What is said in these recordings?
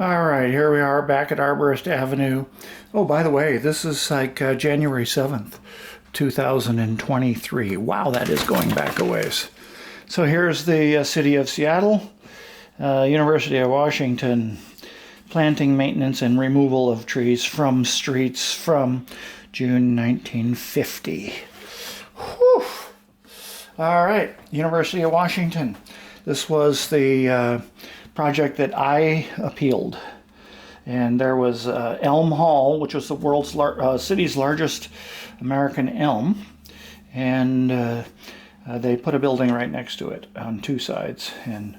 All right, here we are back at Arborist Avenue. Oh, by the way, this is like January 7th, 2023. Wow, that is going back a ways. So here's the city of Seattle, University of Washington, planting, maintenance, and removal of trees from streets from June 1950. Whew. All right, University of Washington. This was the project that I appealed, and there was Elm Hall, which was the world's city's largest American elm, and they put a building right next to it on two sides, and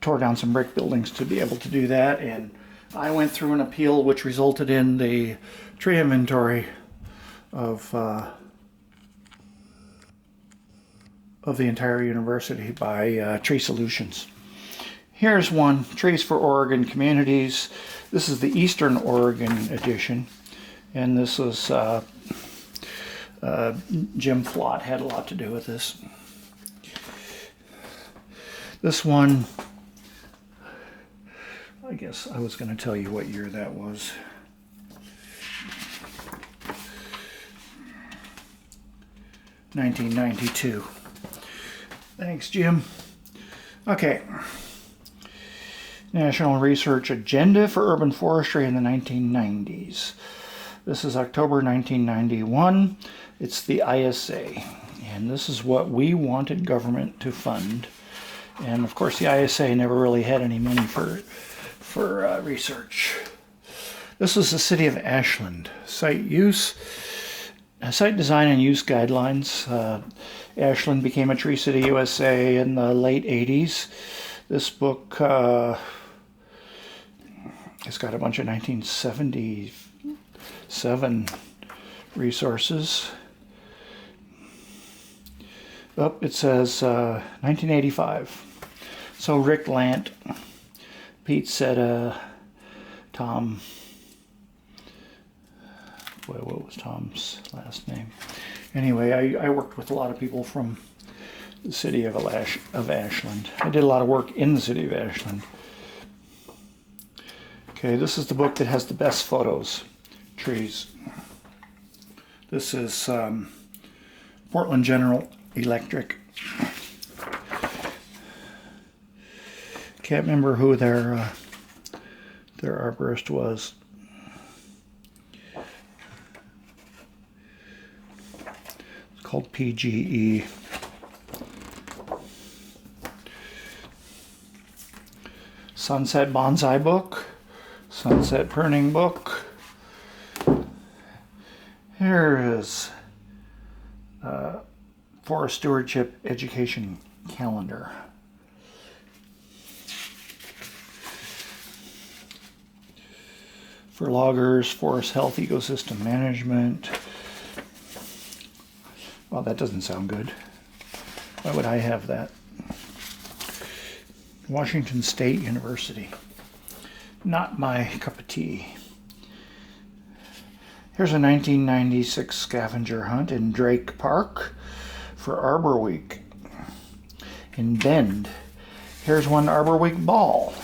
tore down some brick buildings to be able to do that. And I went through an appeal which resulted in the tree inventory of the entire university by Tree Solutions. Here's one, Trees for Oregon Communities. This is the Eastern Oregon edition, and this was Jim Flott had a lot to do with this. This one, I guess I was going to tell you what year that was. (1992). Thanks, Jim. Okay. National Research Agenda for Urban Forestry in the 1990s. This is October 1991. It's the ISA. And this is what we wanted government to fund. And of course, the ISA never really had any money for research. This was the city of Ashland. Site design and use guidelines. Ashland became a Tree City, USA in the late 80s. This book has got a bunch of 1977 resources. Oh, it says 1985. So Rick Lant, Pete Setta, Tom, what was Tom's last name? Anyway, I worked with a lot of people from the city of Ashland. I did a lot of work in the city of Ashland. Okay, this is the book that has the best photos. Trees. This is Portland General Electric. Can't remember who their arborist was. It's called PGE. Sunset Bonsai book. Sunset Pruning book. Here is Forest Stewardship Education Calendar. For loggers, forest health, ecosystem management. Well, that doesn't sound good. Why would I have that? Washington State University. Not my cup of tea. Here's a 1996 scavenger hunt in Drake Park for Arbor Week. In Bend. Here's one Arbor Week ball.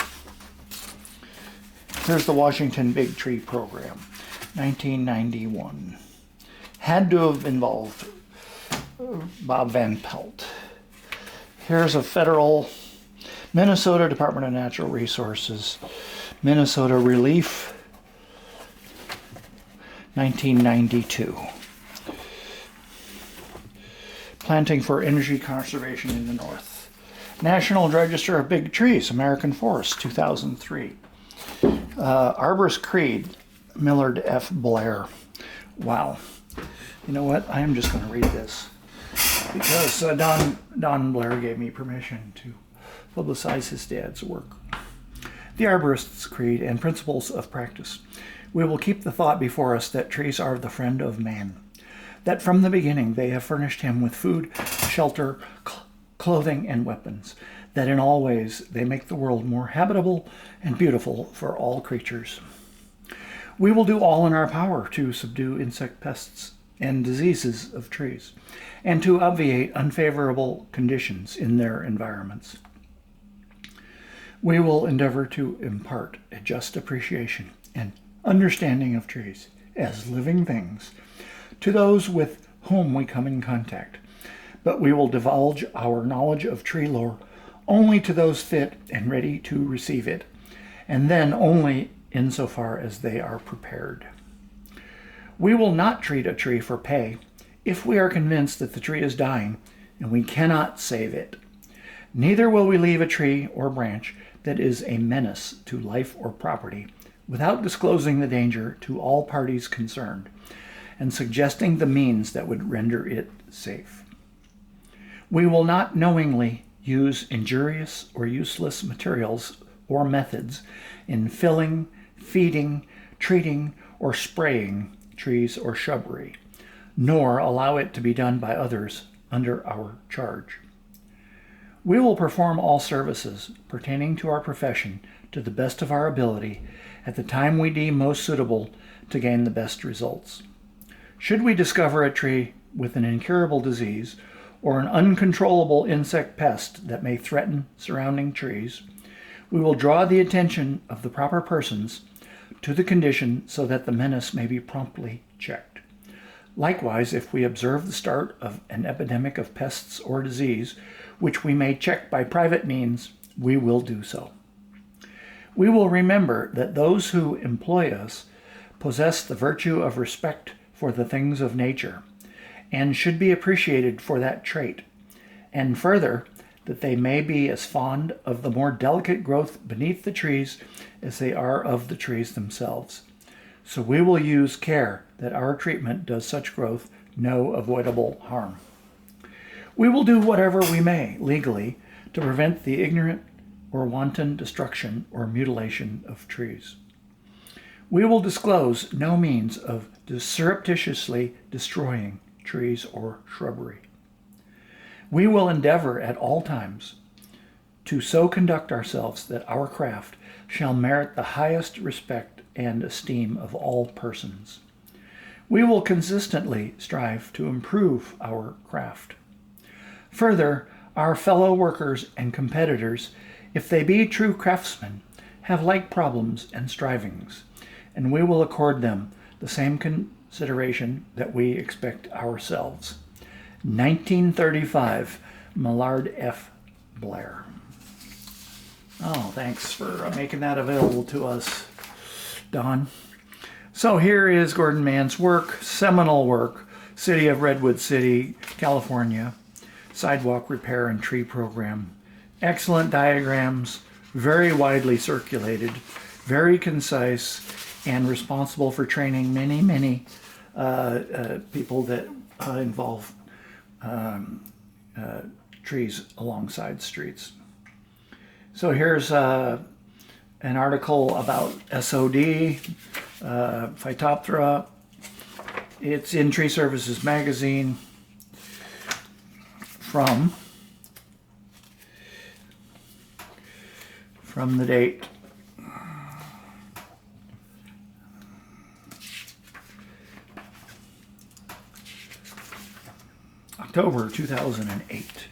Here's the Washington Big Tree Program, 1991. Had to have involved Bob Van Pelt. Here's a federal Minnesota Department of Natural Resources, Minnesota Relief, 1992. Planting for Energy Conservation in the North. National Register of Big Trees, American Forests, 2003. Arborist Creed, Millard F. Blair. Wow. You know what? I am just going to read this because Don Blair gave me permission to publicize his dad's work. The Arborist's Creed and Principles of Practice. We will keep the thought before us that trees are the friend of man, that from the beginning they have furnished him with food, shelter, clothing, and weapons, that in all ways they make the world more habitable and beautiful for all creatures. We will do all in our power to subdue insect pests and diseases of trees, and to obviate unfavorable conditions in their environments. We will endeavor to impart a just appreciation and understanding of trees as living things to those with whom we come in contact, but we will divulge our knowledge of tree lore only to those fit and ready to receive it, and then only insofar as they are prepared. We will not treat a tree for pay if we are convinced that the tree is dying and we cannot save it. Neither will we leave a tree or branch that is a menace to life or property without disclosing the danger to all parties concerned and suggesting the means that would render it safe. We will not knowingly use injurious or useless materials or methods in filling, feeding, treating, or spraying trees or shrubbery, nor allow it to be done by others under our charge. We will perform all services pertaining to our profession to the best of our ability at the time we deem most suitable to gain the best results. Should we discover a tree with an incurable disease or an uncontrollable insect pest that may threaten surrounding trees, we will draw the attention of the proper persons to the condition so that the menace may be promptly checked. Likewise, if we observe the start of an epidemic of pests or disease, which we may check by private means, we will do so. We will remember that those who employ us possess the virtue of respect for the things of nature, and should be appreciated for that trait, and further, that they may be as fond of the more delicate growth beneath the trees as they are of the trees themselves. So we will use care that our treatment does such growth no avoidable harm. We will do whatever we may legally to prevent the ignorant or wanton destruction or mutilation of trees. We will disclose no means of surreptitiously destroying trees or shrubbery. We will endeavor at all times to so conduct ourselves that our craft shall merit the highest respect and esteem of all persons. We will consistently strive to improve our craft. Further, our fellow workers and competitors, if they be true craftsmen, have like problems and strivings, and we will accord them the same consideration that we expect ourselves. 1935, Millard F. Blair. Oh, thanks for making that available to us, Don. So here is Gordon Mann's work, seminal work, City of Redwood City, California, Sidewalk Repair and Tree Program. Excellent diagrams, very widely circulated, very concise, and responsible for training many people that involve trees alongside streets. So here's an article about SOD, Phytophthora. It's in Tree Services magazine from the date October 2008.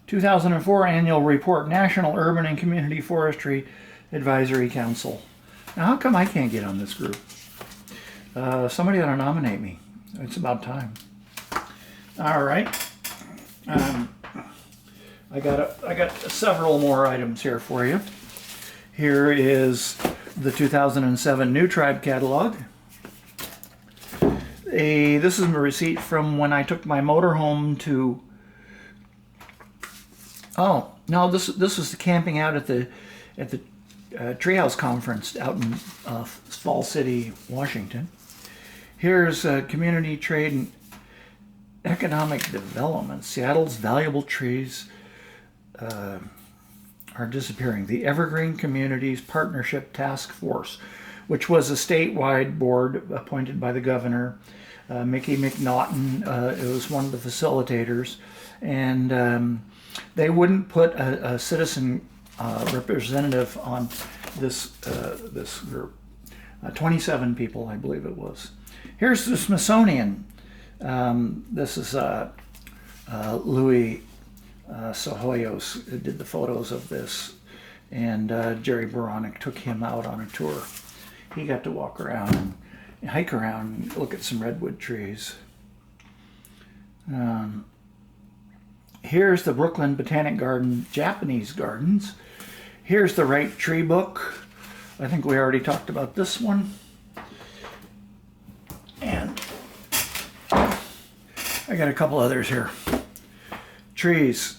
2004 Annual Report, National Urban and Community Forestry Advisory Council. Now, how come I can't get on this group? Somebody ought to nominate me. It's about time. All right. I got several more items here for you. Here is the 2007 New Tribe Catalog. This is a receipt from when I took my motorhome to. Oh no, this was the camping out at the Treehouse Conference out in Fall City, Washington. Here's Community Trade and Economic Development. Seattle's valuable trees are disappearing. The Evergreen Communities Partnership Task Force, which was a statewide board appointed by the governor. Mickey McNaughton, it was one of the facilitators, and they wouldn't put a citizen representative on this group. 27 people, I believe it was. Here's the Smithsonian. This is Louis Sohoyos did the photos of this, and Jerry Boronik took him out on a tour. He got to walk around and hike around and look at some redwood trees. Here's the Brooklyn Botanic Garden, Japanese gardens. Here's the Right Tree book. I think we already talked about this one. And I got a couple others here. Trees.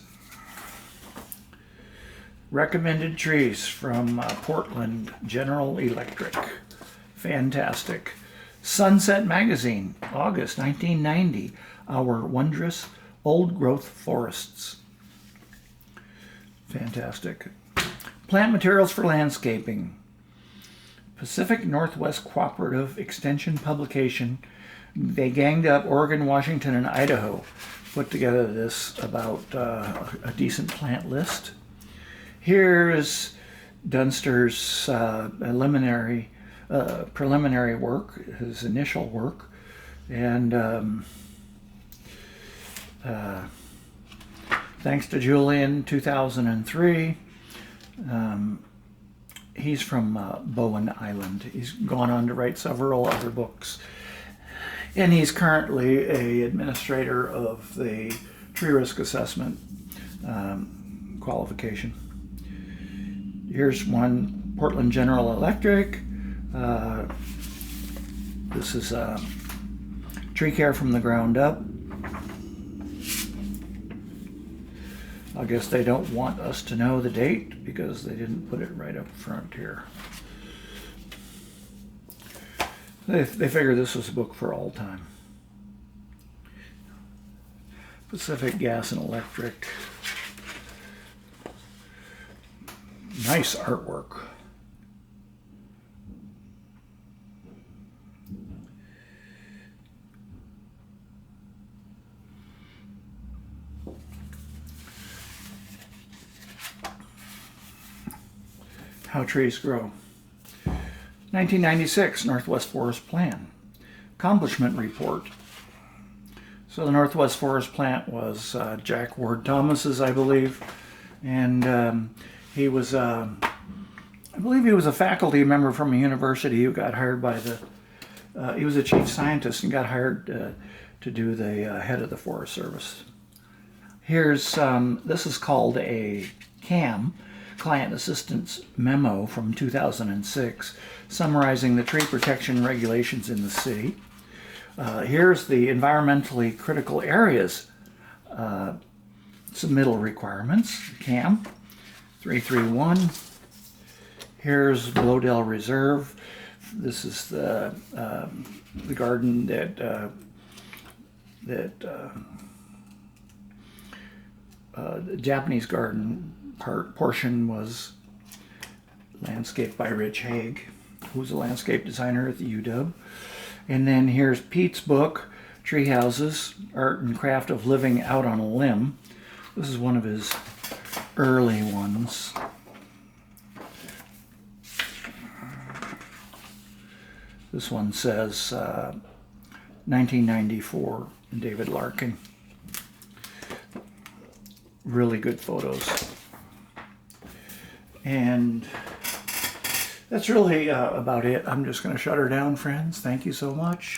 Recommended trees from Portland General Electric. Fantastic. Sunset Magazine, August 1990. Our Wondrous Old Growth Forests. Fantastic. Plant Materials for Landscaping. Pacific Northwest Cooperative Extension Publication. They ganged up Oregon, Washington, and Idaho. Put together this about a decent plant list. Here's Dunster's preliminary work, his initial work, and thanks to Julian, 2003. He's from Bowen Island. He's gone on to write several other books. And he's currently an administrator of the tree risk assessment qualification. Here's one, Portland General Electric. This is tree care from the ground up. I guess they don't want us to know the date because they didn't put it right up front here. They figure this was a book for all time. Pacific Gas and Electric. Nice artwork. How Trees Grow. 1996 Northwest Forest Plan. Accomplishment Report. So the Northwest Forest Plan was Jack Ward Thomas's, I believe, and he was, I believe he was a faculty member from a university who got hired by the, he was a chief scientist and got hired to do the head of the Forest Service. Here's, this is called a CAM, Client Assistance Memo from 2006, summarizing the tree protection regulations in the city. Here's the environmentally critical areas submittal requirements, CAM 331. Here's Blowdell Reserve. This is the garden that the Japanese garden portion was landscaped by Rich Haig, who's a landscape designer at the UW. And then here's Pete's book, Tree Houses, Art and Craft of Living Out on a Limb. This is one of his early ones. This one says 1994, David Larkin. Really good photos. And that's really about it. I'm just going to shut her down, friends. Thank you so much.